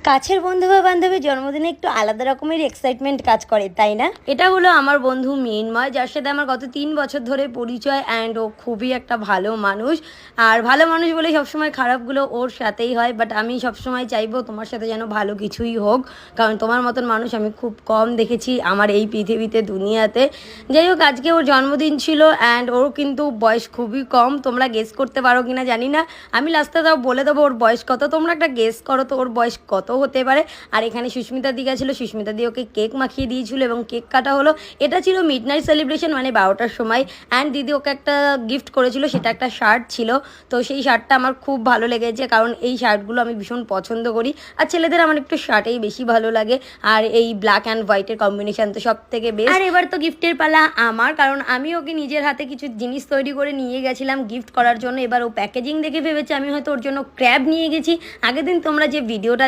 কাছের বন্ধু বা বান্ধবীর জন্মদিনে একটু আলাদা রকমের এক্সাইটমেন্ট কাজ করে, তাই না? এটা হলো আমার বন্ধু মৃন্ময়, যার সাথে আমার গত 3 বছর ধরে পরিচয়। অ্যান্ড ও খুবই একটা ভালো মানুষ। আর ভালো মানুষ বলে সবসময় খারাপগুলো ওর সাথেই হয়, বাট আমি সবসময় চাইবো তোমার সাথে যেন ভালো কিছুই হোক, কারণ তোমার মতন মানুষ আমি খুব কম দেখেছি আমার এই পৃথিবীতে, দুনিয়াতে। যাই হোক, আজকে ওর জন্মদিন ছিল অ্যান্ড ওর কিন্তু বয়স খুবই কম। তোমরা গেস করতে পারো কিনা জানি না, আমি লাস্টে তাও বলে দেবো ওর বয়স কত। তোমরা একটা গেস করো তো ওর বয়স কত হতে পারে। আর এখানে সুস্মিতা দি গেছিলো, সুস্মিতা দি ওকে কেক মাখিয়ে দিয়েছিল এবং কেক কাটা হলো। এটা ছিল মিডনাইট সেলিব্রেশন, মানে 12টার সময়। অ্যান্ড দিদি ওকে একটা গিফট করেছিল, সেটা একটা শার্ট ছিল। তো সেই শার্টটা আমার খুব ভালো লেগেছে, কারণ এই শার্টগুলো আমি ভীষণ পছন্দ করি। আর ছেলেদের আমার একটু শার্টেই বেশি ভালো লাগে, আর এই ব্ল্যাক অ্যান্ড হোয়াইটের কম্বিনেশন তো সব থেকে বেস্ট। আর এবার তো গিফটের পালা আমার, কারণ আমি ওকে নিজের হাতে কিছু জিনিস তৈরি করে নিয়ে গেছিলাম গিফট করার জন্য। এবার ও প্যাকেজিং দেখে ভেবেছে আমি হয়তো ওর জন্য ক্র্যাব নিয়ে গেছি। আগের দিন তোমরা যে ভিডিওটা